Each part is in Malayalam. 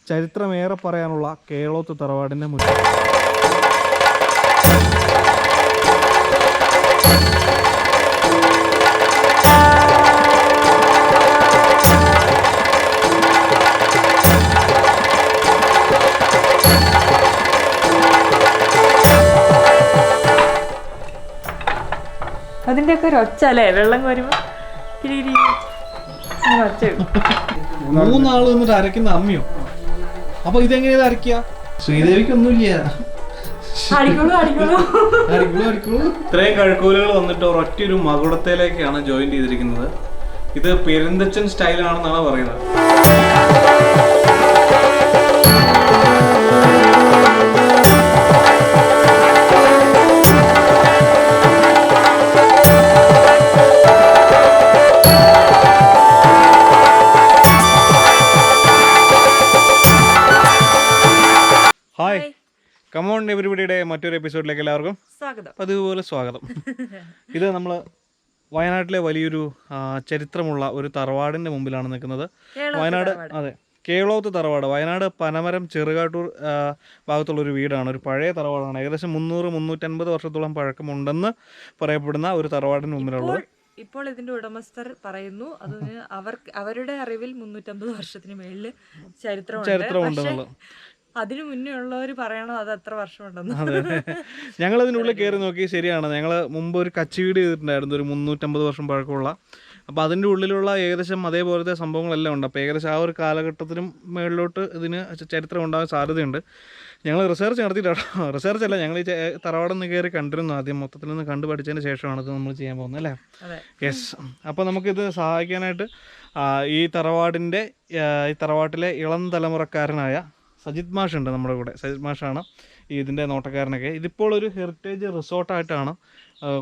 ചരിത്രമേറെ പറയാനുള്ള കേളോത്ത് തറവാടിൻ്റെ മുറ്റം. അതിൻ്റെയൊക്കെ ഒരു ഒച്ച അല്ലേ, വെള്ളം കോരുമ്പോൾ ഒച്ച. മൂന്നാള് വന്നിട്ട് അരയ്ക്കുന്ന അമ്മയോ? അപ്പൊ ഇതെങ്ങനെയാ അരയ്ക്കുക? ശ്രീദേവിക്കൊന്നുമില്ല. ഇത്രയും കഴുക്കോലുകൾ വന്നിട്ട് ഒരൊറ്റൊരു മകുടത്തിലേക്കാണ് ജോയിൻ ചെയ്തിരിക്കുന്നത്. ഇത് പെരുന്തച്ചൻ സ്റ്റൈലാണെന്നാണ് പറയുന്നത്. ഹായ്, കമോൺ എവരിബഡിയുടെ മറ്റൊരു എപ്പിസോഡിലേക്ക് എല്ലാവർക്കും സ്വാഗതം. അതുപോലെ സ്വാഗതം. ഇത് നമ്മൾ വയനാട്ടിലെ വലിയൊരു ചരിത്രമുള്ള ഒരു തറവാടിൻ്റെ മുമ്പിലാണ് നിൽക്കുന്നത്. വയനാട്, അതെ, കേളോത്ത് തറവാട്. വയനാട് പനമരം ചെറുകാട്ടൂർ ഭാഗത്തുള്ളൊരു വീടാണ്. ഒരു പഴയ തറവാടാണ്. ഏകദേശം 300-350 വർഷത്തോളം പഴക്കമുണ്ടെന്ന് പറയപ്പെടുന്ന ഒരു തറവാടിന് മുമ്പിലുള്ളത്. ഇപ്പോൾ ഇതിന്റെ ഉടമസ്ഥർ പറയുന്നു അതിന് അവരുടെ അറിവിൽ 350 വർഷത്തിന് മേളിൽ ചരിത്രമുണ്ടെന്നുള്ളത്. അതിനു മുന്നേ ഉള്ളവർ പറയണോ അത് എത്ര വർഷമുണ്ടെന്ന്. അതെ, ഞങ്ങൾ അതിനുള്ളിൽ കയറി നോക്കി. ശരിയാണ്, ഞങ്ങൾ മുമ്പ് ഒരു കച്ചി വീട് ചെയ്തിട്ടുണ്ടായിരുന്നു, ഒരു 350 വർഷം പഴക്കമുള്ള. അപ്പോൾ അതിൻ്റെ ഉള്ളിലുള്ള ഏകദേശം അതേപോലത്തെ സംഭവങ്ങളെല്ലാം ഉണ്ട്. അപ്പോൾ ഏകദേശം ആ ഒരു കാലഘട്ടത്തിനും മേളിലോട്ട് ഇതിന് ചരിത്രം ഉണ്ടാകാൻ സാധ്യതയുണ്ട്. ഞങ്ങൾ റിസർച്ച് നടത്തിയിട്ടാണ്, റിസർച്ച് അല്ല, ഞങ്ങൾ ഈ തറവാടൊന്ന് കയറി കണ്ടിരുന്നു. ആദ്യം മൊത്തത്തിൽ നിന്ന് കണ്ടു പഠിച്ചതിന് ശേഷമാണ് ഇത് നമ്മൾ ചെയ്യാൻ പോകുന്നത്, അല്ലേ? യെസ്. അപ്പോൾ നമുക്കിത് സഹായിക്കാനായിട്ട് ഈ തറവാട്ടിലെ ഇളം തലമുറക്കാരനായ സജിത് മാഷ് ഉണ്ട് നമ്മുടെ കൂടെ. സജിത് മാഷാണ് ഇതിൻ്റെ നോട്ടക്കാരനൊക്കെ. ഇതിപ്പോൾ ഒരു ഹെറിറ്റേജ് റിസോർട്ടായിട്ടാണ്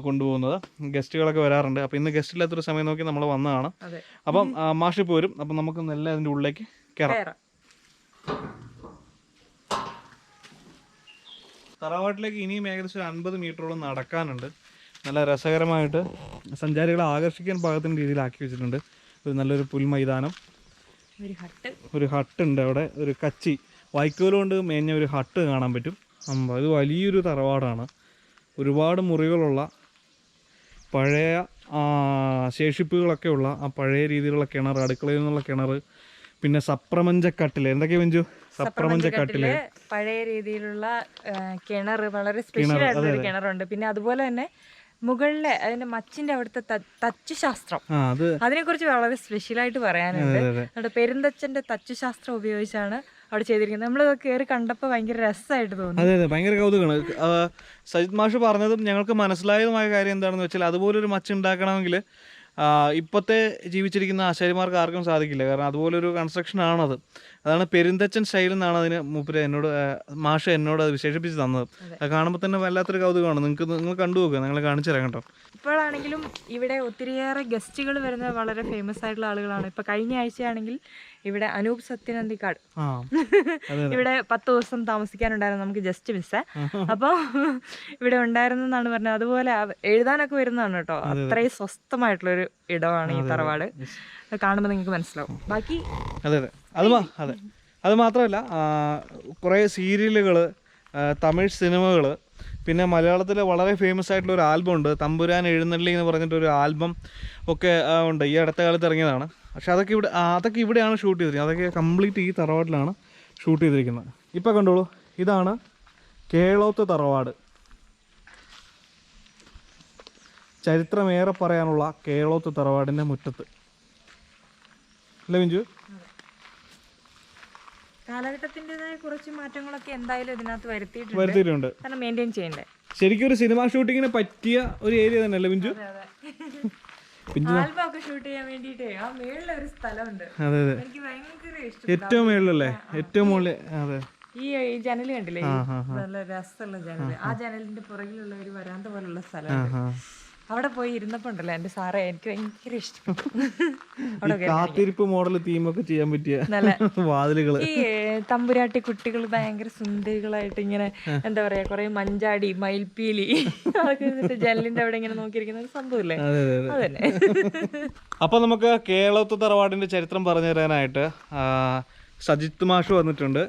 കൊണ്ടുപോകുന്നത്. ഗസ്റ്റുകളൊക്കെ വരാറുണ്ട്. അപ്പോൾ ഇന്ന് ഗസ്റ്റ് ഇല്ലാത്തൊരു സമയം നോക്കി നമ്മൾ വന്നതാണ്. അപ്പം മാഷ് ഇപ്പോൾ വരും. അപ്പം നമുക്ക് നല്ല അതിൻ്റെ ഉള്ളിലേക്ക് കയറാം. തറവാട്ടിലേക്ക് ഇനിയും ഏകദേശം 50 മീറ്ററോളം നടക്കാനുണ്ട്. നല്ല രസകരമായിട്ട് സഞ്ചാരികളെ ആകർഷിക്കാൻ പാകത്തിന് രീതിയിലാക്കി വെച്ചിട്ടുണ്ട്. ഒരു നല്ലൊരു പുൽമൈതാനം, ഒരു ഹട്ടുണ്ട് അവിടെ, ഒരു കച്ചി വൈക്കോല് കൊണ്ട് മേഞ്ഞ ഒരു ഹട്ട് കാണാൻ പറ്റും. ഇത് വലിയൊരു തറവാടാണ്. ഒരുപാട് മുറികളുള്ള, പഴയ ശേഷിപ്പുകളൊക്കെ ഉള്ള ആ പഴയ രീതിയിലുള്ള കിണർ, അടുക്കളയിൽ നിന്നുള്ള കിണർ, പിന്നെ സപ്രമഞ്ചക്കട്ടില്. എന്തൊക്കെയാ വെഞ്ചു? സപ്രമഞ്ചക്കട്ടില് പഴയ രീതിയിലുള്ള കിണർ, വളരെ സ്പെഷ്യൽ ആയിട്ടുള്ള ഒരു കിണറുണ്ട്. പിന്നെ അതുപോലെ തന്നെ മുകളിലെ അതിന്റെ മച്ചിന്റെ അവിടുത്തെ തച്ചുശാസ്ത്രം, അതിനെ കുറിച്ച് വളരെ സ്പെഷ്യലായിട്ട് പറയാനുണ്ട്. നമ്മുടെ പെരുന്തച്ചന്റെ തച്ചുശാസ്ത്രം ഉപയോഗിച്ചാണ് അവിടെ ചെയ്തിരിക്കുന്നത്. നമ്മൾ കയറി കണ്ടപ്പോൾ ഭയങ്കര രസമായിട്ട് തോന്നി. അതെ, ഭയങ്കര കൗതുകമാണ്. സജിത് മാഷ് പറഞ്ഞതും ഞങ്ങൾക്ക് മനസ്സിലായതുമായ കാര്യം എന്താണെന്ന് വെച്ചാൽ, അതുപോലൊരു മച്ച് ഉണ്ടാക്കണമെങ്കിൽ ഇപ്പോഴത്തെ ജീവിച്ചിരിക്കുന്ന ആശാരിമാർക്ക് ആർക്കും സാധിക്കില്ല. കാരണം അതുപോലൊരു കൺസ്ട്രക്ഷൻ ആണത്. അതാണ് പെരുന്തച്ചൻ സ്റ്റൈൽ എന്നാണ് അതിന് മൂപ്പര് മാഷ് എന്നോട് അത് വിശേഷിപ്പിച്ച് തന്നത്. അത് കാണുമ്പോൾ തന്നെ വല്ലാത്തൊരു കൗതുകമാണ്. നിങ്ങൾ കണ്ടു നോക്കുക, നിങ്ങൾ കാണിച്ചു തരാം കേട്ടോ. ഇപ്പോഴാണെങ്കിലും ഇവിടെ ഒത്തിരിയേറെ ഗസ്റ്റുകൾ വരുന്ന വളരെ ഫേമസ് ആയിട്ടുള്ള ആളുകളാണ്. ഇപ്പൊ കഴിഞ്ഞ ആഴ്ചയാണെങ്കിൽ ഇവിടെ അനൂപ് സത്യനന്ദിക്കാട് ഇവിടെ 10 ദിവസം താമസിക്കാനുണ്ടായിരുന്നു. നമുക്ക് ജസ്റ്റ് മിസ്സേ. അപ്പോൾ ഇവിടെ ഉണ്ടായിരുന്നെന്നാണ് പറഞ്ഞത്. അതുപോലെ എഴുതാനൊക്കെ വരുന്നതാണ് കേട്ടോ. അത്രയും സ്വസ്ഥമായിട്ടുള്ളൊരു ഇടമാണ് ഈ തറവാട്. കാണുമ്പോൾ നിങ്ങൾക്ക് മനസ്സിലാവും. ബാക്കി അതെ, അത് മാത്രമല്ല, കുറേ സീരിയലുകൾ, തമിഴ് സിനിമകൾ, പിന്നെ മലയാളത്തിലെ വളരെ ഫേമസ് ആയിട്ടുള്ള ഒരു ആൽബം ഉണ്ട്, തമ്പുരാൻ എഴുന്നള്ളി എന്ന് പറഞ്ഞിട്ടൊരു ആൽബം ഒക്കെ ഉണ്ട്. ഈ അടുത്ത കാലത്ത് ഇറങ്ങിയതാണ്. പക്ഷെ അതൊക്കെ ഇവിടെയാണ് ഷൂട്ട് ചെയ്തിരിക്കുന്നത്. അതൊക്കെ കംപ്ലീറ്റ് ഈ തറവാട്ടിലാണ് ഷൂട്ട് ചെയ്തിരിക്കുന്നത്. ഇപ്പോൾ കണ്ടോളൂ, ഇതാണ് കേളോത്ത് തറവാട്. ചരിത്രമേറെ പറയാനുള്ള കേളോത്ത് തറവാടിൻ്റെ മുറ്റത്ത്, അല്ലേ മിഞ്ചു? കാലഘട്ടത്തിൻ്റെതായ കുറച്ച് മാറ്റങ്ങളൊക്കെ എന്തായാലും ഇതിനകത്ത് വരുത്തിയിട്ടുണ്ട്. കാരണം മെയിൻറ്റെയിൻ ചെയ്യണ്ടേ. ശരിക്കും ഒരു സിനിമ ഷൂട്ടിങ്ങിന് പറ്റിയ ഒരു ഏരിയ തന്നെയല്ലേ മിഞ്ചു? ആൽബമൊക്കെ ഷൂട്ട് ചെയ്യാൻ വേണ്ടിയിട്ടേ ആ മേളിലെ ഒരു സ്ഥലമുണ്ട്. അതെ, എനിക്ക് ഭയങ്കര ഇഷ്ടം. ഏറ്റവും മേളിലല്ലേ? ഏറ്റവും മുകളിൽ. അതെ, ഈ ജനൽ കണ്ടില്ലേ, നല്ല രസമുള്ള ജനൽ. ആ ജനലിന്റെ പുറകിലുള്ള ഒരു വരാന്ത പോലുള്ള സ്ഥലമുണ്ട്. അവിടെ പോയി ഇരുന്നപ്പോ ഉണ്ടല്ലോ എന്റെ സാറേ, എനിക്ക് ഭയങ്കര ഇഷ്ടപ്പെട്ടു. കാത്തിരിപ്പ് മോഡൽ തീമൊക്കെ ചെയ്യാൻ പറ്റിയ വാതിലുകള്. ഈ തമ്പുരാട്ടി കുട്ടികൾ ഭയങ്കര സുന്ദരികളായിട്ട് ഇങ്ങനെ എന്താ പറയാ, കുറെ മഞ്ചാടി, മയിൽപ്പീലി അതൊക്കെ ജനലിന്റെ അവിടെ ഇങ്ങനെ നോക്കിയിരിക്കുന്ന ഒരു സംഭവമില്ലേ, അതന്നെ. അപ്പൊ നമുക്ക് കേളോത്ത് തറവാടിന്റെ ചരിത്രം പറഞ്ഞു തരാനായിട്ട് സജിത്ത് മാഷ് വന്നിട്ടുണ്ട്.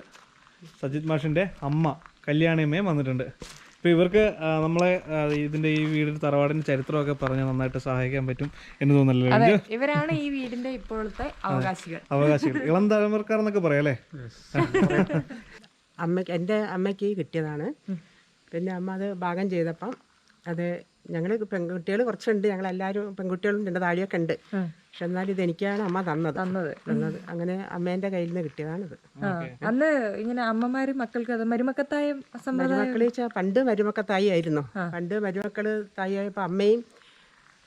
സജിത് മാഷിൻ്റെ അമ്മ കല്യാണിയമ്മയും വന്നിട്ടുണ്ട്. ഇപ്പോൾ ഇവർക്ക് നമ്മളെ ഇതിൻ്റെ ഈ വീടിൻ്റെ തറവാടിൻ്റെ ചരിത്രമൊക്കെ പറഞ്ഞ് നന്നായിട്ട് സഹായിക്കാൻ പറ്റും എന്ന് തോന്നുന്നല്ലോ. ഇവരാണ് ഈ വീടിന്റെ ഇപ്പോഴത്തെ അവകാശികൾ. ഇളം തലമുറക്കാരെന്നൊക്കെ പറയാം അല്ലേ? എൻ്റെ അമ്മയ്ക്ക് കിട്ടിയതാണ്. പിന്നെ അമ്മ അത് ഭാഗം ചെയ്തപ്പം അത് ഞങ്ങൾ പെൺകുട്ടികൾ കുറച്ചുണ്ട്, ഞങ്ങളെല്ലാവരും പെൺകുട്ടികളും എൻ്റെ താടിയൊക്കെ ഉണ്ട്. പക്ഷെ എന്നാലും ഇത് എനിക്കാണ് അമ്മ തന്നത്. അങ്ങനെ അമ്മേൻ്റെ കയ്യിൽ നിന്ന് കിട്ടിയതാണിത്. അന്ന് ഇങ്ങനെ അമ്മമാര് മക്കൾക്ക് അത് മരുമക്കത്തായ മരുമക്കള് പണ്ട് മരുമക്കത്തായി ആയിരുന്നു. പണ്ട് മരുമക്കള് തായി ആയപ്പോൾ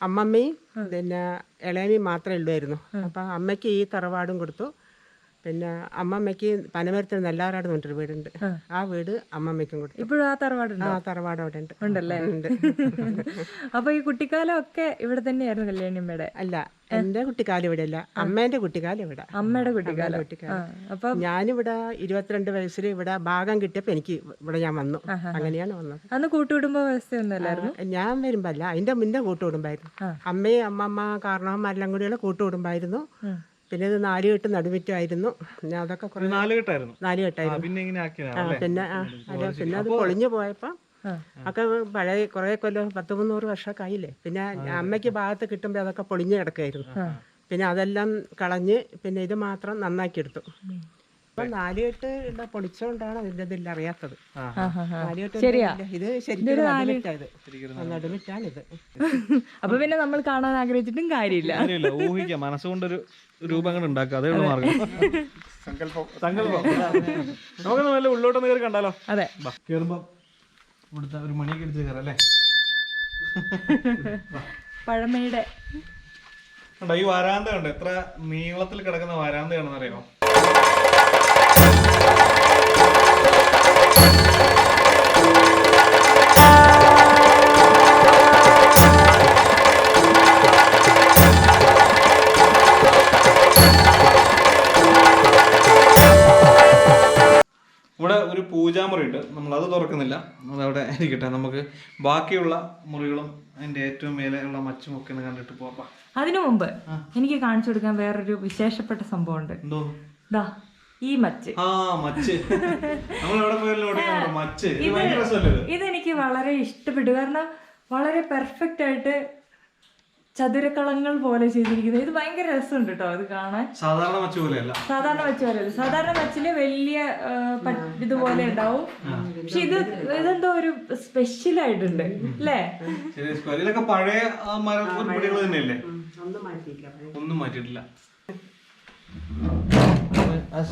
അമ്മമ്മയും പിന്നെ ഇളയമ്മയും മാത്രമേ ഉള്ളായിരുന്നു. അപ്പം അമ്മയ്ക്ക് ഈ തറവാടും കൊടുത്തു. പിന്നെ അമ്മമ്മയ്ക്ക് പനമരത്തിൽ നെല്ലാറാട് പറഞ്ഞൊരു വീടുണ്ട്, ആ വീട് അമ്മമ്മയ്ക്കും കൊടുത്തു. ഇപ്പോഴും ആ തറവാടുണ്ട്? ആ തറവാട് അവിടെ ഉണ്ട്. ഉണ്ടല്ലേ? ഉണ്ട്. അപ്പൊ ഈ കുട്ടിക്കാലം ഒക്കെ ഇവിടെ തന്നെയായിരുന്നു കല്യാണിയമ്മയുടെ? അല്ല, എന്റെ കുട്ടിക്കാലം ഇവിടെ അല്ല, അമ്മേന്റെ കുട്ടിക്കാലം ഇവിടെ. അമ്മയുടെ കുട്ടിക്കാലം. അപ്പൊ ഞാനിവിടെ 22 വയസ്സിൽ ഇവിടെ ഭാഗം കിട്ടിയപ്പോ എനിക്ക് ഇവിടെ ഞാൻ വന്നു. അങ്ങനെയാണ് വന്നത്. അന്ന് കൂട്ടുകുടുംബ വ്യവസ്ഥയൊന്നുമല്ലായിരുന്നു? ഞാൻ വരുമ്പോ അല്ല, അതിന്റെ മുന്നേ കൂട്ടുകുടുംബായിരുന്നു. അമ്മയും അമ്മമ്മ കാരണവന്മാരെല്ലാം കൂടിയുള്ള കൂട്ടുകുടുംബായിരുന്നു. പിന്നെ ഇത് 4 കെട്ട് നടുമുറ്റമായിരുന്നു. ഞാൻ അതൊക്കെ 4 കെട്ടായിരുന്നു. 4 കെട്ടായിരുന്നു. പിന്നെ അത് പൊളിഞ്ഞു പോയപ്പോ ഒക്കെ പഴയ കുറെ കൊല്ലം 10-300 വർഷമൊക്കെ ആയില്ലേ. പിന്നെ അമ്മയ്ക്ക് ഭാഗത്ത് കിട്ടുമ്പോ അതൊക്കെ പൊളിഞ്ഞു കിടക്കായിരുന്നു. പിന്നെ അതെല്ലാം കളഞ്ഞ് പിന്നെ ഇത് മാത്രം നന്നാക്കി എടുത്തു. ഇപ്പൊ 4 കെട്ട് പൊളിച്ചോണ്ടാണ് അതിന്റെ ഇതിൽ അറിയാത്തത്. 4 കെട്ട് ഇത് ശരിക്കും നടുമിറ്റാണിത്. അപ്പൊ പിന്നെ നമ്മൾ കാണാൻ ആഗ്രഹിച്ചിട്ടും കാര്യമില്ല. ഊഹിക്കാം, മനസ്സുകൊണ്ടൊരു രൂപങ്ങൾ ഉണ്ടാക്കുക, അതേ ഉള്ളൂ മാർഗം. സങ്കല്പം. നമുക്ക് നല്ല ഉള്ളോട്ടൊന്ന് കയറി കണ്ടാലോ? അതെ, കേറുമ്പോ ഇവിടുത്തെ ഒരു മണിയൊക്കെ ഇടിച്ച് കയറാം അല്ലേ? പഴമയുടെ ഈ വരാന്ത ഉണ്ട്, എത്ര നീളത്തിൽ കിടക്കുന്ന വരാന്തയാണെന്ന് അറിയാമോ? ഇവിടെ ഒരു പൂജാമുറി ഉണ്ട്, നമ്മളത് തുറക്കുന്നില്ല, അതവിടെ ഇരിക്കട്ടെ. നമുക്ക് ബാക്കിയുള്ള മുറികളും അതിന്റെ ഏറ്റവും മേലെയുള്ള മച്ചും ഒക്കെ ഒന്ന് കണ്ടിട്ട് പോവാം. അതിനു മുമ്പ് എനിക്ക് കാണിച്ചു കൊടുക്കാൻ വേറൊരു വിശേഷപ്പെട്ട സംഭവം ഉണ്ട്. എന്തോ? ഈ മച്ച്. ഇതെനിക്ക് വളരെ ഇഷ്ടപ്പെട്ടു. കാരണം വളരെ പെർഫെക്റ്റ് ആയിട്ട് ചതുരക്കളങ്ങൾ പോലെ ചെയ്തിരിക്കുന്നത്. ഇത് ഭയങ്കര രസമുണ്ട് കേട്ടോ ഇത് കാണാൻ. സാധാരണ മച്ച് പോലെയല്ല. സാധാരണ മച്ചില് വലിയ ഇതുപോലെ ഉണ്ടാവും. പക്ഷെ ഇതെന്തോ ഒരു സ്പെഷ്യൽ ആയിട്ടുണ്ട് അല്ലേ? ഇതൊക്കെ പഴയ മരപ്പൊടികൾ തന്നെയല്ലേ, ഒന്നും മാറ്റിയിട്ടില്ല.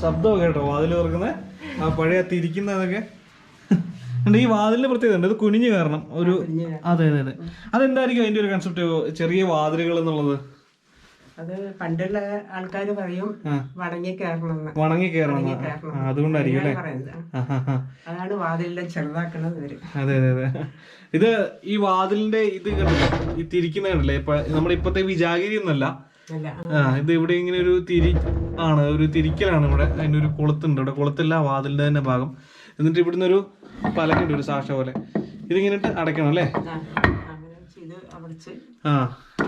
ശബ്ദം കേട്ടോ വാതിൽ തുറക്കുന്നത്, ആ പഴയ തിരിക്കുന്നതൊക്കെ. ഈ വാതിലിന് പ്രത്യേകത ഉണ്ട്, ഇത് കുനിഞ്ഞു കയറണം ഒരു. അതെ അതെ അതെ. അതെന്തായിരിക്കും അതിന്റെ ഒരു കൺസെപ്റ്റ്, ചെറിയ വാതിലുകൾ എന്നുള്ളത്? അത് പണ്ടുള്ള ആൾക്കാർ പറയും വണങ്ങി കയറണം, അതുകൊണ്ടായിരിക്കും അല്ലേ? അതാണ് വാതിലിന്റെ ചെറുതാക്കണത്. അതെ അതെ അതെ. ഇത് ഈ വാതിലിന്റെ ഇത് ഈ തിരിക്കുന്ന കണ്ടല്ലേ, ഇപ്പൊ നമ്മുടെ ഇപ്പത്തെ വിജാഗിരി ഒന്നല്ല, ഇത് ഇവിടെ ഇങ്ങനെ ഒരു ആണ്, ഒരു തിരിക്കലാണ്. ഇവിടെ അതിന്റെ ഒരു കൊളുത്തുണ്ട്, ഇവിടെ കൊളുത്തില്ല, വാതിലിന്റെ തന്നെ ഭാഗം. എന്നിട്ട് ഇവിടുന്ന് ഒരു പലകുണ്ട്, ഒരു സാക്ഷ പോലെ. ഇതിങ്ങനെ അടയ്ക്കണം അല്ലേ?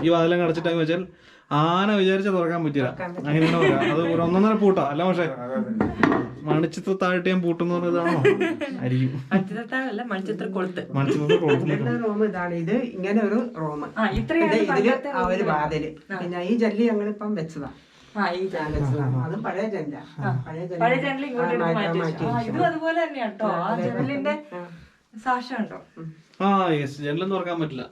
ഈ വാതിലങ്ങ് അടച്ചിട്ടാന്ന് വെച്ചാൽ ആന വിചാരിച്ച തുറക്കാൻ പറ്റില്ല, അങ്ങനെയാണ് പറയാം. അത് ഒരു 1.5 പൂട്ടാ അല്ല? പക്ഷേ മണിച്ചിത്രത്താഴിട്ട് ഞാൻ പൂട്ടെന്ന് പറഞ്ഞതാണോ? ആയിരിക്കും. ഇത് ഇങ്ങനെ ഒരു റൂം, ഒരു വാതില്. പിന്നെ ഈ ജല്ലി ഞങ്ങളിപ്പം വെച്ചതാ. അത് പഴയ ജനല, അതുപോലെ തന്നെയാണ് കേട്ടോ. ആ ജനലിന്റെ സാക്ഷ ഉണ്ടോ? ജനലൊന്നും തുറക്കാൻ പറ്റില്ല.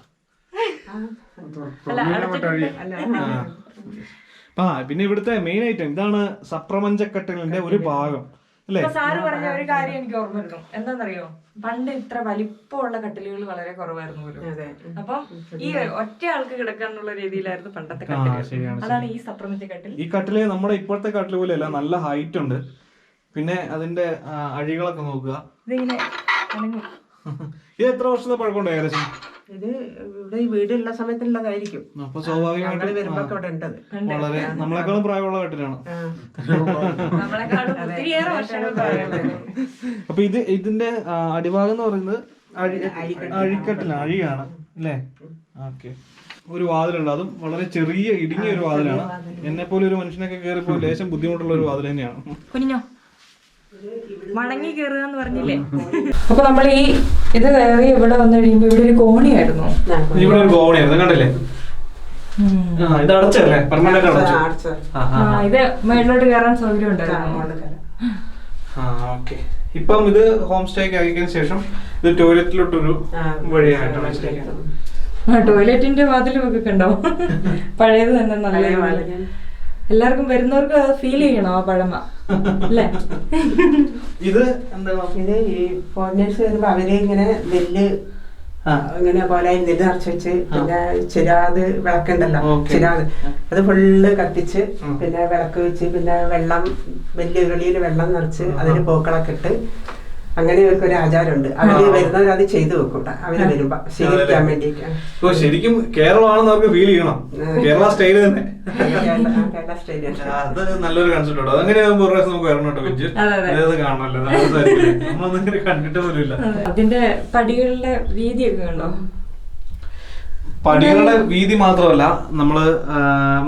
പിന്നെ ഇവിടുത്തെ മെയിൻ ഐറ്റം ഇതാണ്, സപ്രപഞ്ചക്കട്ടിലിന്റെ ഒരു ഭാഗം അല്ലേ? സാറ് പറഞ്ഞ ഒരു കാര്യം എനിക്ക് ഓർമ്മ വരുന്നു. എന്താണെന്നറിയോ, പണ്ട് ഇത്ര വലിപ്പമുള്ള കട്ടിലുകൾ വളരെ കുറവായിരുന്നു പോലും. അപ്പം ഈ ഒറ്റ ആൾക്ക് കിടക്കാനുള്ള രീതിയിലായിരുന്നു പണ്ടത്തെ കട്ടിലുകൾ. അതാണ് ഈ സപ്രപഞ്ച കട്ടിൽ. ഈ കട്ടില് നമ്മുടെ ഇപ്പോഴത്തെ കട്ടില് പോലെ അല്ല, നല്ല ഹൈറ്റ് ഉണ്ട്. പിന്നെ അതിന്റെ അഴികളൊക്കെ നോക്കുക. ഇതിങ്ങനെ ഇത് എത്ര വർഷത്തെ പഴക്കമുണ്ട് ഏകദേശം? ഇത് ഇവിടെ ഈ വീടുള്ള സമയത്തുള്ളതായിരിക്കും. അപ്പൊ സ്വാഭാവികമായിട്ട് വരുമ്പോ ഇവിടെ ഉണ്ടത്. വളരെ നമ്മളെക്കാളും പ്രായമുള്ള കട്ടിലാണ്. അപ്പൊ ഇതിന്റെ അടിഭാഗം എന്ന് പറയുന്നത് അഴിക്കട്ടിലാണ്, അഴിയാണ് അല്ലേ? ഓക്കെ. ഒരു വാതിലുണ്ട്, അതും വളരെ ചെറിയ ഇടുങ്ങിയ ഒരു വാതിലാണ്. എന്നെ പോലെ ഒരു മനുഷ്യനൊക്കെ കയറിപ്പോ ലേശം ബുദ്ധിമുട്ടുള്ള ഒരു വാതിൽ തന്നെയാണ്. കുഞ്ഞോ മടങ്ങി കയറുക എന്ന് പറഞ്ഞില്ലേ. അപ്പൊ നമ്മൾ ഈ ഇത് കയറി ഇവിടെ വന്നു കഴിയുമ്പോ ഇവിടെ ഒരു കോണിയായിരുന്നു. ഇവിടെ ഒരു കോണിയായിരുന്നു, കണ്ടില്ലേ? ഇത് അടച്ചല്ലേ, പെർമനന്റ് അടച്ചു. ഇത് മേളിലോട്ട് കയറാൻ സൗകര്യം ഉണ്ടായിരുന്നു. ഇപ്പം ഇത് ഹോം സ്റ്റേക്ക് ആക്കിയതിനു ശേഷം ഇത് ടോയ്ലറ്റിലോട്ടൊരു വഴിയായിട്ടാണ്. ടോയ്ലറ്റിന്റെ വാതിലും ഒക്കെ കണ്ടോ, പഴയത് തന്നെ നല്ല. എല്ലാവർക്കും വരുന്നവർക്ക് അത് ഫീൽ ചെയ്യണം ആ പഴമ അല്ലേ. ഇത് എന്താ, ഇത് ഈ ഫോറിനേഴ്സ് വരുമ്പോ അവര് ഇങ്ങനെ നെല്ല് ഇങ്ങനെ പോലെ നെല്ല് നിറച്ച് വെച്ച്, പിന്നെ ചിരാത് വിളക്കുണ്ടല്ലോ, ചിരാത് അത് ഫുള്ള് കത്തിച്ച്, പിന്നെ വിളക്ക് വെച്ച്, പിന്നെ വെള്ളം വലിയ ഉരുളിയിൽ വെള്ളം നിറച്ച് അതിന് പൂക്കളൊക്കെ ഇട്ട്, അങ്ങനെ ഇവർക്ക് ഒരു ആചാരമുണ്ട്. അവര് വരുന്നവർ അത് ചെയ്തു വെക്കും അവര് വരുമ്പോ സ്വീകരിക്കാൻ വേണ്ടിയിട്ട്. ശരിക്കും കേരളമാണെന്ന് അവർക്ക് ഫീൽ ചെയ്യണം, കേരള സ്റ്റൈല് തന്നെ. കേരള സ്റ്റൈല് അത് നല്ലൊരു കൺസെപ്റ്റ് കേട്ടോ. അങ്ങനെ ആകുമ്പോൾ ഒരു പ്രാവശ്യം നമുക്ക് വരണം കേട്ടോ. വെച്ച് കാണണല്ലോ, നമ്മളൊന്നും കണ്ടിട്ട് പോലുമില്ല. അതിന്റെ പടികളുടെ വീതിയൊക്കെ കണ്ടോ. പടികളുടെ വീതി മാത്രമല്ല, നമ്മള്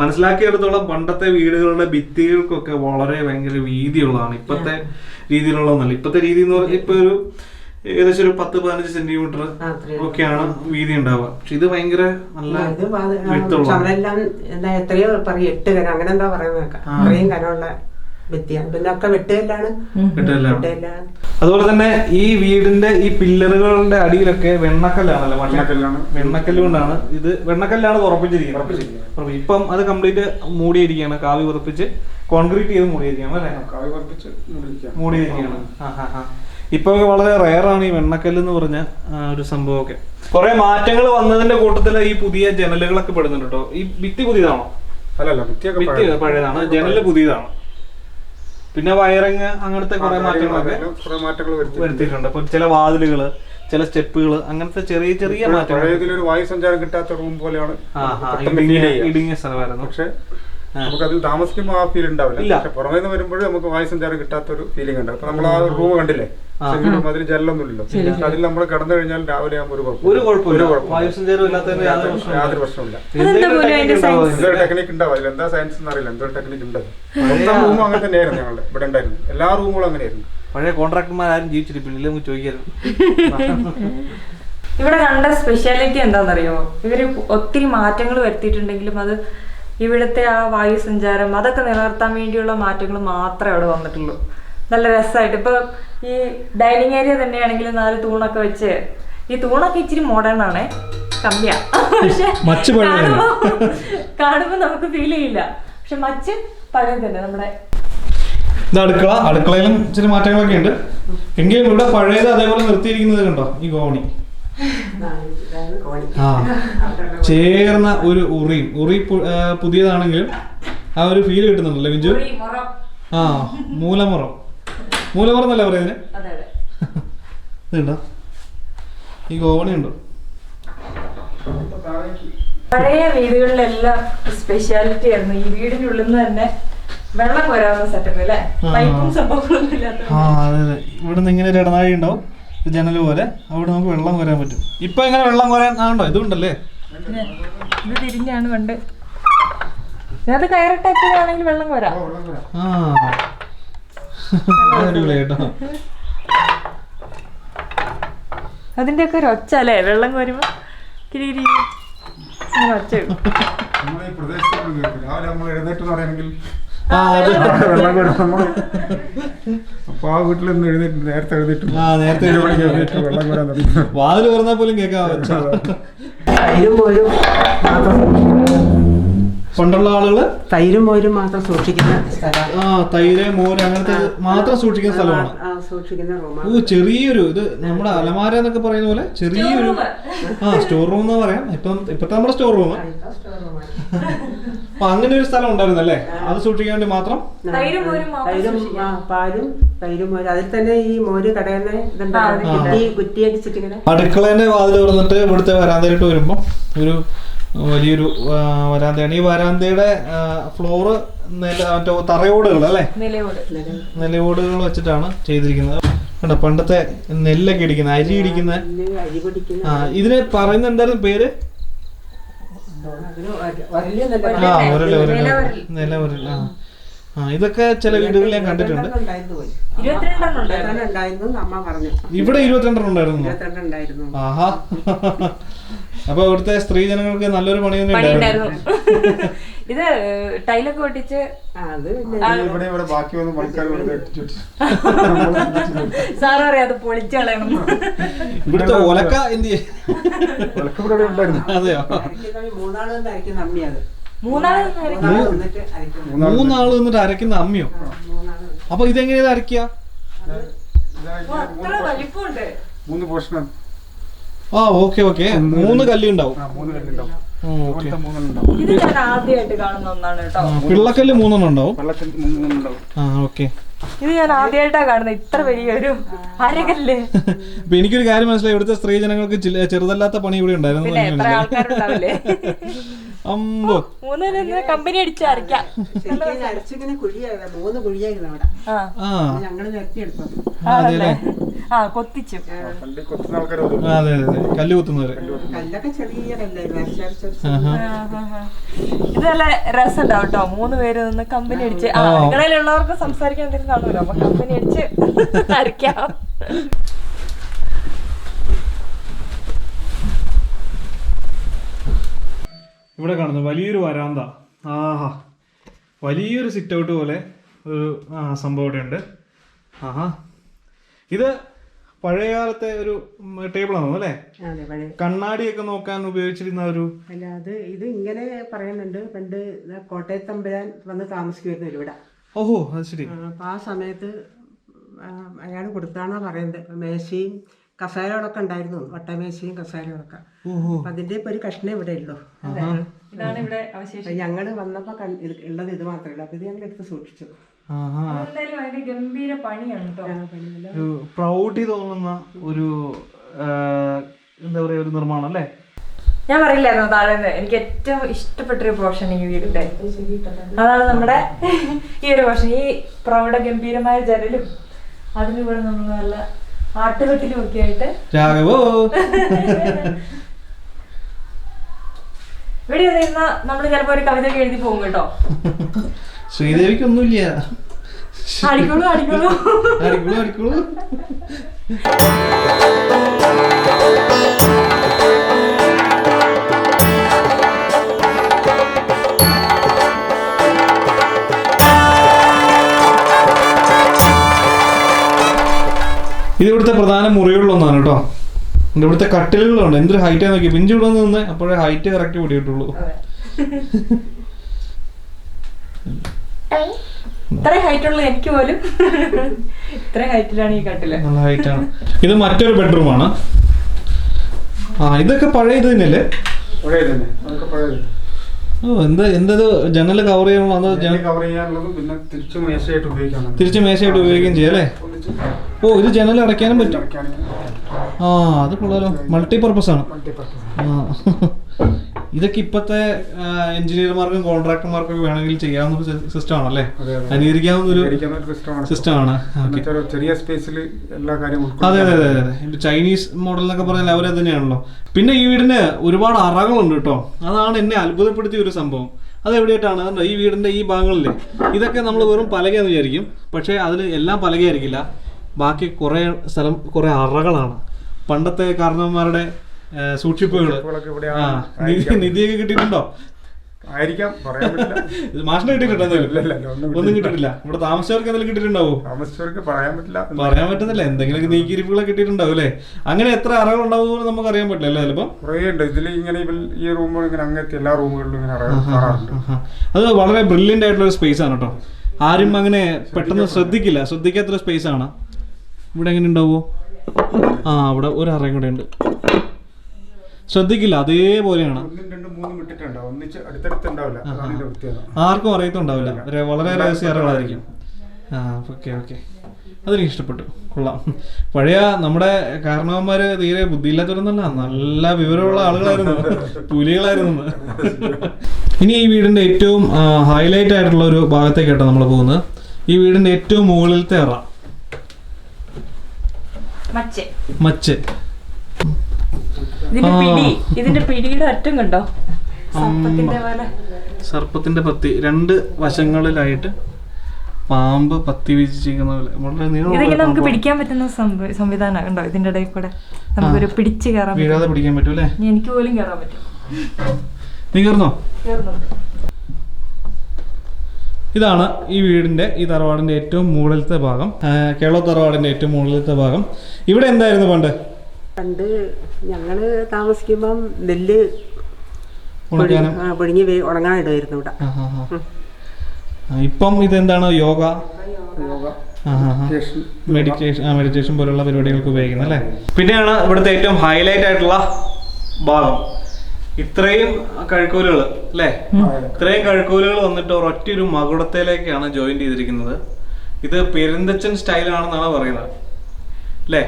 മനസ്സിലാക്കിയെടുത്തോളം പണ്ടത്തെ വീടുകളുടെ ഭിത്തികൾക്കൊക്കെ വളരെ ഭയങ്കര വീതിയുള്ളതാണ്. ഇപ്പത്തെ രീതിയിലുള്ളതൊന്നല്ല. ഇപ്പത്തെ രീതി എന്ന് പറഞ്ഞാൽ ഇപ്പൊ ഒരു ഏകദേശം ഒരു 10-15 സെന്റിമീറ്റർ ഒക്കെയാണ് വീതി ഉണ്ടാവുക. പക്ഷെ ഇത് ഭയങ്കര നല്ല അവരെല്ലാം എന്താ എത്രയോ പറയും 8 കനം അങ്ങനെ എന്താ പറയുന്നത്, അത്രയും കനമുള്ള ഭിത്തിയാണ്. പിന്നെ ഒക്കെ വെട്ടുകല്ലാണ്. അതുപോലെ തന്നെ ഈ വീടിന്റെ ഈ പില്ലറുകളുടെ അടിയിലൊക്കെ വെണ്ണക്കല്ലാണല്ലോ, വെണ്ണക്കല്ല് കൊണ്ടാണ് ഇത്, വെണ്ണക്കല്ലാണ് ഉറപ്പിച്ചിരിക്കുന്നത്. ഇപ്പം അത് കംപ്ലീറ്റ് മൂടിയിരിക്കുകയാണ്, കാവി ഉറപ്പിച്ച് കോൺക്രീറ്റ് ചെയ്ത് മൂടിയിരിക്കുകയാണ് അല്ലേ, മൂടിയിരിക്കുകയാണ്. ഇപ്പൊ വളരെ റയറാണ് ഈ വെണ്ണക്കല്ല് എന്ന് പറഞ്ഞ ഒരു സംഭവമൊക്കെ. കുറെ മാറ്റങ്ങൾ വന്നതിന്റെ കൂട്ടത്തില് ഈ പുതിയ ജനലുകളൊക്കെ പെടുന്നുണ്ട് കേട്ടോ. ഈ ഭിത്തി പുതിയതാണോ? ഭിത്തി പഴയതാണ്, ജനല് പുതിയതാണ്. പിന്നെ വയറിങ് അങ്ങനത്തെ കുറെ മാറ്റങ്ങളൊക്കെ വരുത്തിയിട്ടുണ്ട്. ഇപ്പൊ ചില വാതിലുകള്, ചില സ്റ്റെപ്പുകള്, അങ്ങനത്തെ ചെറിയ ചെറിയ മാറ്റങ്ങൾ. വായു സഞ്ചാരം കിട്ടാത്ത റൂം പോലെയാണ്, ഇടുങ്ങിയ സ്ഥലമായിരുന്നു. പക്ഷെ നമുക്ക് അതിൽ താമസിക്കുമ്പോൾ ആ ഫീൽ ഉണ്ടാവില്ല. പക്ഷെ പുറമേ നിന്ന് വരുമ്പോഴും നമുക്ക് വായു സഞ്ചാരം കിട്ടാത്ത ഒരു ഫീലിംഗ് ഉണ്ട്. അപ്പൊ നമ്മൾ ആ റൂം കണ്ടില്ലേ, അതിൽ ജനലൊന്നുമില്ലല്ലോ. അതിൽ നമ്മൾ കിടന്നു കഴിഞ്ഞാൽ രാവിലെ ആകുമ്പോൾ ഒരു യാതൊരു പ്രശ്നമില്ല. എന്തൊരു ടെക്നിക്ക് ഉണ്ടാവും അതിൽ, എന്താ സയൻസ് എന്നറിയില്ല, എന്തൊരു ടെക്നിക്ക് ഉണ്ട്. റൂമും അങ്ങനെ തന്നെയായിരുന്നു ഞങ്ങളുടെ ഇവിടെ ഉണ്ടായിരുന്നു, എല്ലാ റൂമുകളും അങ്ങനെയായിരുന്നു. പഴയ കോൺട്രാക്ടർമാരും ജീവിച്ചിരിപ്പില്ല, നമുക്ക് ചോദിക്കായിരുന്നു. ഇവിടെ കണ്ട സ്പെഷ്യാലിറ്റി എന്താണെന്നറിയോ, ഇവര് ഒത്തിരി മാറ്റങ്ങൾ വരുത്തിയിട്ടുണ്ടെങ്കിലും അത് ഇവിടുത്തെ ആ വായു സഞ്ചാരം അതൊക്കെ നിലനിർത്താൻ വേണ്ടിയുള്ള മാറ്റങ്ങൾ മാത്രമേ അവിടെ വന്നിട്ടുള്ളൂ. നല്ല രസമായിട്ട് ഇപ്പൊ ഈ ഡൈനിങ് ഏരിയ തന്നെയാണെങ്കിൽ 4 തൂണൊക്കെ വെച്ച്, ഈ തൂണൊക്കെ ഇച്ചിരി മോഡേൺ ആണേ, കമ്മിയാ, പക്ഷെ കാണുമ്പോ നമുക്ക് ഫീൽ ചെയ്യില്ല. പക്ഷെ മച്ച് പഴയ തന്നെ. നമ്മുടെ അടുക്കളയിലും ചില മാറ്റങ്ങളൊക്കെ ഉണ്ട്, എങ്കിലും ഇവിടെ പഴയത് അതേപോലെ നിർത്തിയിരിക്കുന്നത് കണ്ടോ. ഈ കോണി ചേർന്ന ഒരു ഉറി പുതിയതാണെങ്കിലും ആ ഒരു ഫീൽ കിട്ടുന്നുണ്ടല്ലോ വിഞ്ചു. മൂലമുറം എന്നല്ലേ പറയുന്നത്. ഇതുണ്ടോ ഈ കോണി ഉണ്ടോ. പഴയ വീടുകളിലെല്ലാം സ്പെഷ്യാലിറ്റി ആയിരുന്നു ഈ വീടിനുള്ളിൽ നിന്ന് തന്നെ വെള്ളം കോരാവുന്ന സെറ്റപ്പ് അല്ലേ, പൈപ്പും സംഭവങ്ങളൊന്നും ഇല്ലാത്ത. അതെ, ഇവിടുന്ന് ഇങ്ങനെ ഒരു ഇടനാഴി ഉണ്ടാവും, ജനല് പോലെ, അവിടെ നമുക്ക് വെള്ളം കോരാൻ പറ്റും. ഇപ്പൊ എങ്ങനെ വെള്ളം കോരാൻ ആണോ? ഇതുണ്ടല്ലേ, ഇത് തിരിഞ്ഞാണ് പണ്ട്. അത് കയറിട്ടാണെങ്കിൽ വെള്ളം കോരാം. അടിപൊളിയായിട്ടോ. അതിന്റെ ഒക്കെ ഒരു ഒച്ച അല്ലേ, വെള്ളം കോരുമ്പോ കിരി ഒച്ച. അപ്പൊ ആ വീട്ടിൽ നേരത്തെ എഴുതിട്ട് വാതിൽ തുറന്നാൽ പോലും കേൾക്കാൻ. പണ്ടുള്ള ആളുകള് തൈരും മോരും മാത്രം സൂക്ഷിക്കുന്ന സ്ഥലമാണ്. തൈര് മോര് അങ്ങനത്തെ മാത്രം സൂക്ഷിക്കുന്ന സ്ഥലമാണ്. ചെറിയൊരു ഇത് നമ്മുടെ അലമാര എന്നൊക്കെ പറയുന്ന പോലെ ചെറിയൊരു സ്റ്റോർ റൂം എന്ന് പറയാം. ഇപ്പത്തെ നമ്മുടെ സ്റ്റോർ റൂം. അപ്പൊ അങ്ങനെ ഒരു സ്ഥലം ഉണ്ടായിരുന്നല്ലേ, അത് സൂക്ഷിക്കാൻ വേണ്ടി മാത്രം. പാലും തൈരും മോരും, അതിൽ തന്നെ ഈ മോര് കടയുന്ന കുറ്റിയടിച്ചിട്ട്. അടുക്കളേന്റെ വാതിൽ തുറന്നിട്ട് ഇവിടുത്തെ വരാന്തയിലോട്ട് വരുമ്പോ ഒരു വലിയൊരു വരാന്തയാണ്. ഈ വരാന്തയുടെ ഫ്ലോറ് തറയോടുകൾ അല്ലേ, നിലയോടുകൾ വെച്ചിട്ടാണ് ചെയ്തിരിക്കുന്നത്. കണ്ടോ പണ്ടത്തെ നെല്ലൊക്കെ ഇടിക്കുന്ന, അരി ഇടിക്കുന്ന. ഇതിന് പറയുന്ന എന്തായാലും പേര് ആ ഒരല് നില ഒരൽ. ആ ഇതൊക്കെ ചില വീടുകളിൽ ഞാൻ കണ്ടിട്ടുണ്ട്. 22 ഉണ്ടായിരുന്നു അമ്മ പറഞ്ഞു. ഇവിടെ 22 ഉണ്ടായിരുന്നു. 22 ഉണ്ടായിരുന്നു. ആഹാ. അപ്പൊ ഇവിടുത്തെ സ്ത്രീ ജനങ്ങൾക്ക് നല്ലൊരു പണി തന്നെ ഉണ്ടായിരുന്നു. ഇത് ടൈലൊക്കെ ഒട്ടിച്ച് ഇവിടെ ബാക്കി വന്ന് പണിക്കാർ സാറ് പറയാം അത് പൊളിച്ചു കളയണം. ഇവിടുത്തെ ഒലക്ക എന്ത് അതെയോ? 3 നിന്നിട്ട് അരക്കുന്ന അമ്മിയോ? അപ്പൊ ഇതെങ്ങനെയാ അരക്കുക? 3 പോർഷനാണ്. ആ ഓക്കെ ഓക്കെ. 3 കല്ല് ഉണ്ടാവും. ഇത് ഞാൻ ആദ്യമായിട്ട് കാണുന്ന ഒന്നാണ് കേട്ടോ. പിള്ളക്കല്ല് 3 ഉണ്ടാവും. ആ ഓക്കെ. ഇത് ഞാൻ ആദ്യമായിട്ടാ കാണുന്നത്, ഇത്ര വലിയൊരു അരകല്ല്. അപ്പൊ എനിക്കൊരു കാര്യം മനസ്സിലായി, ഇവിടുത്തെ സ്ത്രീ ജനങ്ങൾക്ക് ചെറുതല്ലാത്ത പണി ഇവിടെ ഉണ്ടായിരുന്നു. പിന്നെ എത്ര ആൾക്കാരുണ്ടാവില്ലേ? അമ്പോ 3 കമ്പനി അടിച്ച് അരക്കാം. അരച്ചിങ്ങനെ കുഴിയായിരുന്നു, 3 കുഴിയായിരുന്നു അവിടെ. ഞങ്ങള് നിരത്തിയെടുത്തു. കൊത്തിച്ചു. അതെ അതെ, കല്ല് കുത്തുന്നവര്. കല്ലൊക്കെ ചെറിയ കല്ലായിരുന്നു. ഇത് നല്ല രസമുണ്ടാവും കേട്ടോ, 3 പേര് നിന്ന് കമ്പനി അടിച്ച്. അടുക്കളയിലുള്ളവർക്ക് സംസാരിക്കാൻ എന്തെങ്കിലും കാണുമല്ലോ, അപ്പൊ കമ്പനി അടിച്ച് അരക്കാം. ഇവിടെ കാണുന്നത് വലിയൊരു വരാന്ത. ആഹാ, വലിയൊരു സിറ്റ് ഔട്ട് പോലെ ഒരു സംഭവം ഇവിടെ ഉണ്ട്. ആഹാ, ഇത് പഴയകാലത്തെ ഒരു ടേബിൾ ആണോ അല്ലേ? കണ്ണാടിയൊക്കെ നോക്കാൻ ഉപയോഗിച്ചിരുന്ന ഒരു. അല്ല, ഇത് ഇങ്ങനെ പറയുന്നുണ്ട്, പണ്ട് കോട്ടയത്തമ്പുരാൻ വന്ന് താമസിക്കുമായിരുന്നു ഇവിടെ. ഓഹോ, അത് ശരി. അപ്പൊ ആ സമയത്ത് അയാൾ കൊടുത്താണോ പറയുന്നത്. മേശയും കസേരകളൊക്കെ ഉണ്ടായിരുന്നു, വട്ടമേശയും കസേരകളൊക്കെ. അപ്പൊ അതിന്റെ ഇപ്പൊ ഒരു കഷ്ണം ഇവിടെ ഉള്ളൂ. ഞങ്ങള് വന്നപ്പോ ഉള്ളത് ഇത് മാത്രമേ ഉള്ളൂ. അപ്പൊ ഇത് ഞങ്ങൾ എടുത്ത് സൂക്ഷിച്ചു. ഗംഭീര പണിയാണ് ഒരു പ്രൗഢി തോന്നുന്ന ഒരു എന്താ പറയാ ഒരു നിർമ്മാണം അല്ലേ? ഞാൻ പറയില്ലായിരുന്നു താഴെ എനിക്ക് ഏറ്റവും ഇഷ്ടപ്പെട്ടൊരു പോർഷൻ ഈ വീടിന്റെ അതാണ് നമ്മുടെ ഈ ഒരു പോർഷൻ. ഈ പ്രൗഢ ഗംഭീരമായ ജനലും അതിലൂടെ നമ്മൾ നല്ല ആട്ടുകെട്ടിലും ഒക്കെ ആയിട്ട് ഇവിടെ നിന്ന നമ്മള് ചിലപ്പോ ഒരു കവിത ഒക്കെ എഴുതി പോകും കേട്ടോ. ശ്രീദേവിക്കൊന്നുമില്ല. അടിക്കോളൂ അടിക്കോളൂ അടിക്കോളൂ അടിക്കോളൂ. ഇത് ഇവിടുത്തെ പ്രധാന മുറികളിലൊന്നാണ് കേട്ടോ. ഇവിടുത്തെ കട്ടിലുകളുണ്ട്. എന്തൊരു ഹൈറ്റ് നോക്കി പിഞ്ചു ഇവിടെ നിന്ന് അപ്പോഴേ ഹൈറ്റ് കറക്റ്റ് പിടിയിട്ടുള്ളൂ. ഇത്ര ഹൈറ്റ് ഉള്ള എനിക്ക് പോലും ഇത്ര ഹൈറ്റിലാണ് ഈ കട്ടില്. നല്ല ഹൈറ്റ് ആണ്. ഇത് മറ്റൊരു ബെഡ്റൂമാണ്. ഇതൊക്കെ പഴയ ഇത് തന്നെയല്ലേ? ഓ, എന്തത് ജനല് കവർ ചെയ്യാനുള്ള തിരിച്ച് മേശയായിട്ട് ഉപയോഗിക്കുകയും ചെയ്യാം അല്ലേ? ഓ, ഇത് ജനൽ അടയ്ക്കാനും പറ്റും. അത് കൊള്ളാലോ, മൾട്ടിപർപ്പസ് ആണ്. ഇതൊക്കെ ഇപ്പോഴത്തെ എഞ്ചിനീയർമാർക്കും കോൺട്രാക്ടർമാർക്കും ഒക്കെ വേണമെങ്കിൽ ചെയ്യാവുന്ന ഒരു സിസ്റ്റം ആണല്ലേ? അനുകരിക്കാവുന്ന ഒരു സിസ്റ്റം ആണ്. ചെറിയ സ്പേസിൽ എല്ലാ കാര്യവും. അതെ അതെ അതെ അതെ. ചൈനീസ് മോഡൽ എന്നൊക്കെ പറഞ്ഞാൽ അവരത് തന്നെയാണല്ലോ. പിന്നെ ഈ വീടിന് ഒരുപാട് അറകളുണ്ട് കേട്ടോ. അതാണ് എന്നെ അത്ഭുതപ്പെടുത്തിയ ഒരു സംഭവം. അത് എവിടെയായിട്ടാണ് ഈ വീടിന്റെ ഈ ഭാഗങ്ങളില്ലേ, ഇതൊക്കെ നമ്മൾ വെറും പലകയെന്ന് വിചാരിക്കും. പക്ഷേ അതിൽ എല്ലാം പലകയായിരിക്കില്ല. ബാക്കി കുറേ സ്ഥലം കുറേ അറകളാണ്. പണ്ടത്തെ കാരണവന്മാരുടെ സൂക്ഷിപ്പുകള്. നിധിയൊക്കെ കിട്ടിയിട്ടുണ്ടോ? മാഷിനെ കിട്ടിയിട്ടുണ്ടോ? ഒന്നും കിട്ടിയിട്ടില്ല. ഇവിടെ താമസിച്ചവർക്ക് എന്തെങ്കിലും കിട്ടിയിട്ടുണ്ടാവോ? പറയാൻ പറ്റുന്നില്ല. എന്തെങ്കിലും നീക്കിരിപ്പുകളെ കിട്ടിയിട്ടുണ്ടാവും അല്ലേ? അങ്ങനെ എത്ര അറകൾ ഉണ്ടാവും നമുക്ക് അറിയാൻ പറ്റില്ല. ചിലപ്പോ അത് വളരെ ബ്രില്യൻ്റ് ആയിട്ടുള്ള ഒരു സ്പേസ് ആണ് കേട്ടോ. ആരും അങ്ങനെ പെട്ടെന്ന് ശ്രദ്ധിക്കാത്തൊരു സ്പേസ് ആണ്. ഇവിടെ എങ്ങനെ ഉണ്ടാവോ? ഇവിടെ ഒരു അറയും കൂടെ ഉണ്ട്. ശ്രദ്ധിക്കില്ല, അതേപോലെയാണ്. ആർക്കും അറിയത്തുണ്ടാവില്ല. വളരെ രഹസ്യ അറകളായിരിക്കും. ഓക്കെ ഓക്കെ, അതെനിക്ക് ഇഷ്ടപ്പെട്ടു. കൊള്ളാം. പഴയ നമ്മുടെ കാരണവന്മാര് തീരെ ബുദ്ധിയില്ലാത്തവരൊന്നല്ല, നല്ല വിവരമുള്ള ആളുകളായിരുന്നു, പുലികളായിരുന്നു. ഇനി ഈ വീടിന്റെ ഏറ്റവും ഹൈലൈറ്റ് ആയിട്ടുള്ള ഒരു ഭാഗത്തേക്കാട്ടോ നമ്മൾ പോകുന്നത്. ഈ വീടിന്റെ ഏറ്റവും മുകളിലത്തെ അറ, മച്ച്. ഇതിന്റെ പിടിയുടെ അറ്റം കണ്ടോ? സർപ്പത്തിന്റെ പോലെ. സർപ്പത്തിന്റെ പത്തി 2 വശങ്ങളിലായിട്ട് പാമ്പ് പത്തി വീശിച്ചിരിക്കുന്ന പോലെ വളരെ ഇതൊക്കെ നമുക്ക് പിടിക്കാൻ പറ്റുന്ന സംവിധാനം ഉണ്ടോ ഇതിന്റെ ഇടയിൽ കൂടെ? നമുക്കൊരു പിടിച്ച് കയറാൻ വീഴാതെ പിടിക്കാൻ പറ്റും അല്ലേ? എനിക്ക് പോലും കയറാൻ പറ്റും. നീ കയറുന്നോ? കയറുന്നുണ്ട്. ഇതാണ് ഈ വീടിന്റെ, ഈ തറവാടിന്റെ ഏറ്റവും മുകളിലത്തെ ഭാഗം. കേരള തറവാടിന്റെ ഏറ്റവും മുകളിലത്തെ ഭാഗം. ഇവിടെ എന്തായിരുന്നു പണ്ട്? പണ്ട് ഞങ്ങള് താമസിക്കുമ്പം നെല്ല് പുഴുങ്ങി ഉണങ്ങാനിടുമായിരുന്നു ഇവിടെ. ഇപ്പം ഇതെന്താണ്? യോഗ, മെഡിറ്റേഷൻ പോലുള്ള പരിപാടികൾക്ക് ഉപയോഗിക്കുന്നത് അല്ലേ? പിന്നെയാണ് ഇവിടുത്തെ ഏറ്റവും ഹൈലൈറ്റ് ആയിട്ടുള്ള ഭാഗം. ഇത്രയും കഴുക്കോലുകൾ അല്ലേ? ഇത്രയും കഴുക്കോലുകൾ വന്നിട്ട് ഒരൊറ്റൊരു മകുടത്തിലേക്കാണ് ജോയിൻ ചെയ്തിരിക്കുന്നത്. ഇത് പെരുന്തച്ചൻ സ്റ്റൈലാണെന്നാണ് പറയുന്നത് അല്ലേ?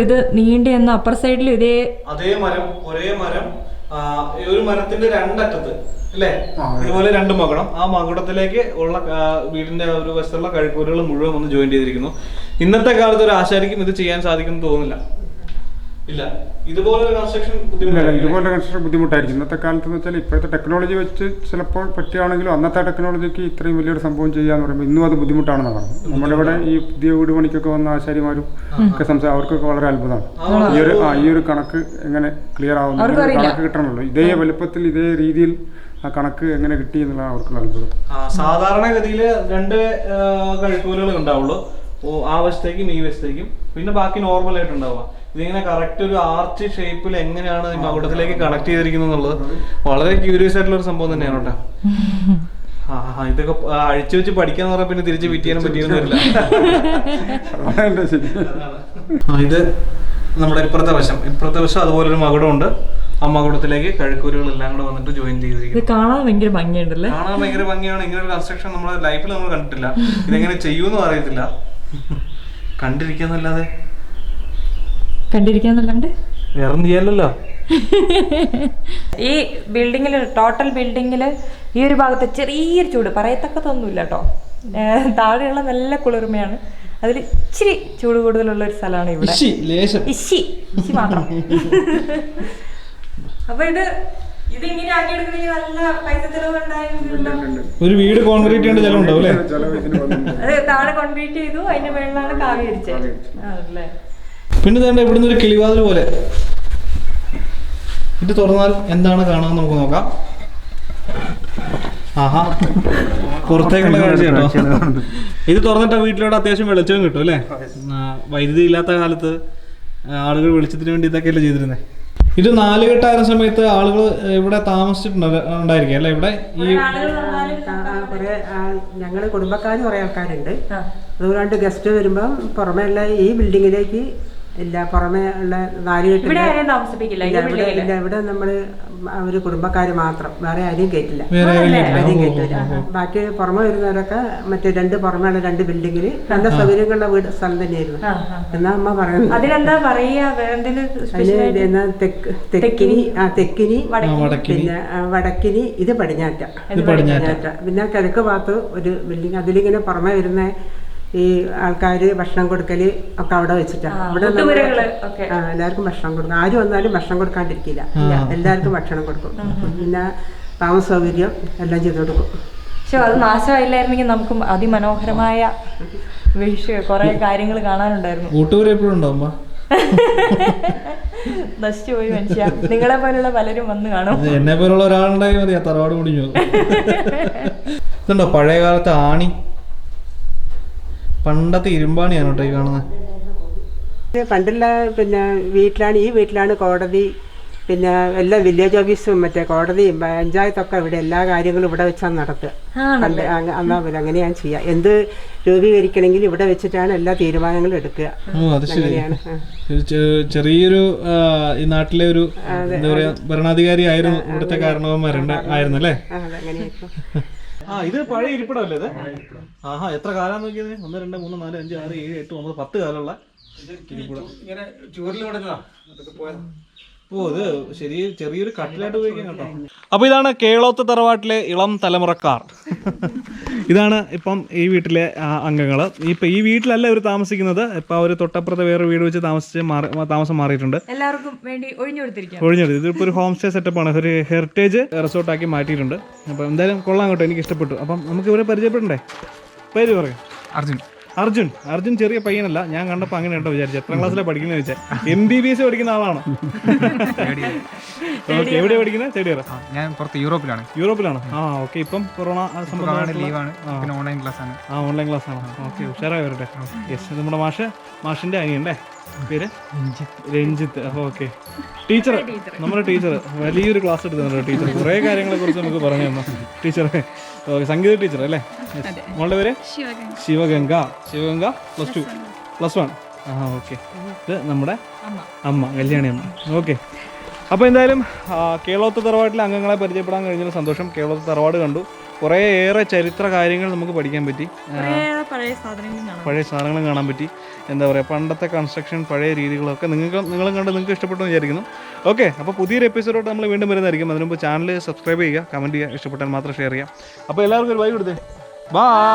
ഇത് നീണ്ട അപ്പർ സൈഡിൽ അതേ മരം, ഒരേ മരം, ഒരു മരത്തിന്റെ 2 അറ്റത്ത് അല്ലേ? ഇതുപോലെ 2 മകുടം. ആ മകുടത്തിലേക്ക് ഉള്ള വീടിന്റെ ഒരു വശത്തുള്ള കഴുക്കോലുകൾ മുഴുവൻ ഒന്ന് ജോയിൻ ചെയ്തിരിക്കുന്നു. ഇന്നത്തെ കാലത്ത് ഒരു ആശാരിക്കും ഇത് ചെയ്യാൻ സാധിക്കുമെന്ന് തോന്നുന്നില്ല. ഇല്ല, ഇതുപോലെ കൺസ്ട്രക്ഷൻ ബുദ്ധിമുട്ടായിരിക്കും ഇന്നത്തെ കാലത്ത്. എന്ന് വെച്ചാൽ ഇപ്പോഴത്തെ ടെക്നോളജി വെച്ച് ചിലപ്പോൾ പറ്റുകയാണെങ്കിലും അന്നത്തെ ടെക്നോളജിക്ക് ഇത്രയും വലിയൊരു സംഭവം ചെയ്യാന്ന് പറയുമ്പോൾ ഇന്നും അത് ബുദ്ധിമുട്ടാണെന്ന് പറഞ്ഞു. നമ്മളിവിടെ ഈ പുതിയ വീട് പണിക്കൊക്കെ വന്ന ആശാരിമാരും ഒക്കെ അവർക്കൊക്കെ വളരെ അത്ഭുതമാണ് ഈ ഒരു കണക്ക് എങ്ങനെ ക്ലിയർ ആവുന്നു, കണക്ക് കിട്ടണമല്ലോ. ഇതേ വലുപ്പത്തിൽ ഇതേ രീതിയിൽ ആ കണക്ക് എങ്ങനെ കിട്ടി എന്നുള്ളതാണ് അവർക്കുള്ള അത്ഭുതം. സാധാരണഗതിയിൽ 2 കഴുക്കോലുകൾ ഉണ്ടാവുള്ളൂ, ആ വശത്തേക്കും ഈ വശത്തേക്കും. പിന്നെ ബാക്കി നോർമൽ ആയിട്ട് ഉണ്ടാവുക. ഇതിങ്ങനെ കറക്റ്റ് ഒരു ആർച്ച് ഷേപ്പിൽ എങ്ങനെയാണ് ഈ മകുടത്തിലേക്ക് കണക്ട് ചെയ്തിരിക്കുന്നത് എന്നുള്ളത് വളരെ ക്യൂരിയസ് ആയിട്ടുള്ള ഒരു സംഭവം തന്നെയാണ് കേട്ടോ. ഇതൊക്കെ അഴിച്ചു വെച്ച് പഠിക്കാന്ന് പറഞ്ഞാൽ പിന്നെ തിരിച്ച് വിറ്റിയാനും പറ്റിയെന്ന് വരില്ല. ഇത് നമ്മുടെ ഇപ്പുറത്തെ വശം അതുപോലൊരു മകുടമുണ്ട്. ആ മകുടത്തിലേക്ക് കഴുക്കൂരുകളെല്ലാം കൂടെ വന്നിട്ട് ജോയിൻ ചെയ്തിരിക്കുന്നു. കാണാൻ ഭയങ്കര ഭംഗിയുണ്ടല്ലേ? കാണാൻ ഭയങ്കര ഭംഗിയാണ്. ഇങ്ങനെ ഒരു കൺസ്ട്രക്ഷൻ നമ്മുടെ ലൈഫിൽ നമ്മൾ കണ്ടിട്ടില്ല. ഇതെങ്ങനെ ചെയ്യൂന്നും അറിയത്തില്ല. കണ്ടിരിക്കാന്നല്ലാതെ വേറെ ചെയ്യാലല്ലോ. ഈ ബിൽഡിങ്ങില്, ടോട്ടൽ ബിൽഡിങ്ങില് ഈ ഒരു ഭാഗത്ത് ചെറിയൊരു ചൂട് പറയത്തക്കതൊന്നുമില്ല കേട്ടോ. താഴെയുള്ള നല്ല കുളിർമയാണ്. അതിൽ ഇച്ചിരി ചൂട് കൂടുതലുള്ള ഒരു സ്ഥലമാണ് ഇവിടെ. ഇശി മാത്രം. അപ്പൊ ഇതിങ്ങനെ ആക്കിയെടുക്കണമെങ്കിൽ നല്ല പൈസ ചെലവുണ്ടായിരുന്നു. ഒരു വീട് കോൺക്രീറ്റ് ചെയ്യേണ്ട ചെലവ് ഉണ്ടാവും അല്ലേ? അത് താഴെ കോൺക്രീറ്റ് ചെയ്തു, അതിന്റെ മേളിലാണ് കാവി അടിച്ചത് അല്ലേ? പിന്നെ വേണ്ട ഇവിടുന്ന് ഒരു കിളിവാതിൽ പോലെ. ഇത് തുറന്നാൽ എന്താണ് കാണാൻ നമുക്ക് നോക്കാം. ആഹാ, പുറത്തേക്കുള്ള കാഴ്ച കേട്ടോ. ഇത് തുറന്നിട്ട് വീട്ടിലോട്ട് അത്യാവശ്യം വെളിച്ചവും കിട്ടും അല്ലേ? വൈദ്യുതി ഇല്ലാത്ത കാലത്ത് ആളുകൾ വെളിച്ചത്തിന് വേണ്ടി ഇതൊക്കെയല്ലേ ചെയ്തിരുന്നത്. ഇത് 4 കെട്ടായിരുന്ന സമയത്ത് ആളുകൾ ഇവിടെ താമസിച്ചിട്ടുണ്ടായിരിക്കും അല്ലേ? ഇവിടെ ഈ ഞങ്ങള് കുടുംബക്കാര് കുറെ ആൾക്കാരുണ്ട്. അതുകൊണ്ട് ഗസ്റ്റ് വരുമ്പം പുറമേ ഉള്ള ഈ ബിൽഡിങ്ങിലേക്ക് ഇല്ല, പുറമേ ഉള്ള 4 കെട്ടില്ല. ഇവിടെ നമ്മള് ഒരു കുടുംബക്കാര് മാത്രം, വേറെ ആരെയും കേട്ടില്ല. ആരെയും കേട്ടില്ല. ബാക്കി പുറമെ വരുന്നവരൊക്കെ മറ്റേ 2 പുറമേ ഉള്ള 2 ബിൽഡിങ്ങില് നല്ല സൗകര്യങ്ങളുള്ള വീട് സ്ഥലം തന്നെയായിരുന്നു എന്നാ അമ്മ പറയുന്നത്. തെക്കിനി പിന്നെ വടക്കിനി, ഇത് പടിഞ്ഞാറ്റ. പിന്നെ കിഴക്ക് ഭാഗത്ത് ഒരു ബിൽഡിങ്. അതിലിങ്ങനെ പുറമെ വരുന്ന ഈ ആൾക്കാര് ഭക്ഷണം കൊടുക്കല് ഒക്കെ അവിടെ വെച്ചിട്ടാണ്. ഇവിടെ എല്ലാവർക്കും ഭക്ഷണം കൊടുക്കും. ആര് വന്നാലും ഭക്ഷണം കൊടുക്കാണ്ടിരിക്കില്ല, എല്ലാവർക്കും ഭക്ഷണം കൊടുക്കും. പിന്നെ താമസ സൗകര്യം എല്ലാം ചെയ്ത് കൊടുക്കും. പക്ഷെ അത് നാശമായില്ലായിരുന്നെങ്കിൽ നമുക്ക് അതിമനോഹരമായ കുറെ കാര്യങ്ങൾ കാണാനുണ്ടായിരുന്നു. നശിച്ചുപോയി മനുഷ്യ. നിങ്ങളെ പോലുള്ള പലരും വന്ന് കാണും. എന്നെ പോലുള്ള ഒരാളുണ്ടായി മതി, തറവാട് മുടിഞ്ഞു. ഇതുണ്ടോ പഴയ കാലത്തെ ആണി, പണ്ടത്തെ ഇരുമ്പാണിയാണ് കേട്ടോ ഈ കാണുന്നത്. പണ്ടുള്ള പിന്നെ വീട്ടിലാണ്, ഈ വീട്ടിലാണ് കോടതി, പിന്നെ എല്ലാ വില്ലേജ് ഓഫീസും മറ്റേ കോടതിയും പഞ്ചായത്തൊക്കെ ഇവിടെ എല്ലാ കാര്യങ്ങളും ഇവിടെ വെച്ചാണ് നടത്തുക. എന്നാ പോലെ അങ്ങനെയാണ് ചെയ്യുക. എന്ത് രൂപീകരിക്കണമെങ്കിൽ ഇവിടെ വെച്ചിട്ടാണ് എല്ലാ തീരുമാനങ്ങളും എടുക്കുക. അങ്ങനെയാണ്. ചെറിയൊരു ഈ നാട്ടിലെ ഒരു എന്താ പറയാ ഭരണാധികാരി ആയിരുന്നു ഇവിടുത്തെ കാരണവന്മാരുണ്ടായിരുന്നു അല്ലേ? അങ്ങനെയായിരുന്നു. ഇത് പഴയ ഇരിപ്പിടല്ലേ ഇത്? ആഹാ, എത്ര കാലം നോക്കിയത്? 1 2 3 4 5 6 7 8 9 10 കാലമുള്ള ഇരിപ്പിടം. ഓ, ഇത് ചെറിയൊരു കട്ടിലായിട്ട് ഉപയോഗിക്കാൻ കേട്ടോ. അപ്പൊ ഇതാണ് കേളോത്ത് തറവാട്ടിലെ ഇളം തലമുറക്കാർ. ഇതാണ് ഇപ്പം ഈ വീട്ടിലെ അംഗങ്ങൾ. ഇപ്പം ഈ വീട്ടിലല്ല ഇവർ താമസിക്കുന്നത്. ഇപ്പം അവർ തൊട്ടപ്പുറത്ത് വേറെ വീട് വെച്ച് താമസം മാറിയിട്ടുണ്ട്. എല്ലാവർക്കും വേണ്ടി ഒഴിഞ്ഞെടുത്തിരിക്കും. ഇതിപ്പോൾ ഒരു ഹോം സ്റ്റേ സെറ്റപ്പാണ്, ഒരു ഹെറിറ്റേജ് റിസോർട്ടാക്കി മാറ്റിയിട്ടുണ്ട്. അപ്പം എന്തായാലും കൊള്ളാം കേട്ടോ, എനിക്ക് ഇഷ്ടപ്പെട്ടു. അപ്പം നമുക്ക് ഇവരെ പരിചയപ്പെടണ്ടേ? പേര് പറയാം. അർജുൻ ചെറിയ പയ്യനല്ല, ഞാൻ കണ്ടപ്പോൾ അങ്ങനെ ഉണ്ടോ വിചാരിച്ചു. എത്രാം ക്ലാസ്സിലാണ് പഠിക്കുന്നത് ചോദിച്ചാൽ MBBS പഠിക്കുന്ന ആളാണ്. ഓക്കെ, എവിടെയാണ് പഠിക്കുന്നത്? Third year. ഞാൻ പുറത്ത് യൂറോപ്പിലാണ്. ഓക്കെ. ഇപ്പം കൊറോണ ലീവാണ്, ഓൺലൈൻ ക്ലാസ് ആണ്. ഓൺലൈൻ ക്ലാസ് ആണ്. ഓക്കെ, ഉഷാറായി വരട്ടെ. യെസ്, നമ്മുടെ മാഷിന്റെ അനിയൻ്റെ പേര് രഞ്ജിത്ത്. ഓക്കെ, ടീച്ചർ, നമ്മുടെ ടീച്ചർ വലിയൊരു ക്ലാസ് എടുക്കുന്നുണ്ട്. ടീച്ചർ കുറേ കാര്യങ്ങളെ കുറിച്ച് നമുക്ക് പറഞ്ഞു തന്നു. ടീച്ചർ ഓക്കെ, സംഗീത ടീച്ചർ അല്ലേ? മോളുടെ പേര് ശിവഗംഗ. +1. ഓക്കെ. ഇത് നമ്മുടെ അമ്മ, കല്യാണി അമ്മ. ഓക്കെ, അപ്പോൾ എന്തായാലും കേളോത്ത് തറവാട്ടിലെ അംഗങ്ങളെ പരിചയപ്പെടാൻ കഴിഞ്ഞതിൽ സന്തോഷം. കേളോത്ത് തറവാട് കണ്ടു, കുറേയേറെ ചരിത്ര കാര്യങ്ങൾ നമുക്ക് പഠിക്കാൻ പറ്റി, പഴയ സാധനങ്ങളും കാണാൻ പറ്റി. എന്താ പറയുക, പണ്ടത്തെ കൺസ്ട്രക്ഷൻ, പഴയ രീതികളൊക്കെ നിങ്ങളും കണ്ട് നിങ്ങൾക്ക് ഇഷ്ടപ്പെട്ടു എന്ന് വിചാരിക്കുന്നു. ഓക്കെ, അപ്പോൾ പുതിയൊരു എപ്പിസോഡോട്ട് നമ്മൾ വീണ്ടും വരുന്നതായിരിക്കും. അതിനുമുമ്പ് ചാനൽ സബ്സ്ക്രൈബ് ചെയ്യുക, കമൻറ്റ് ചെയ്യുക, ഇഷ്ടപ്പെട്ടാൽ മാത്രം ഷെയർ ചെയ്യുക. അപ്പോൾ എല്ലാവർക്കും ഒരു ബൈ കൊടുത്തേ. ബൈ.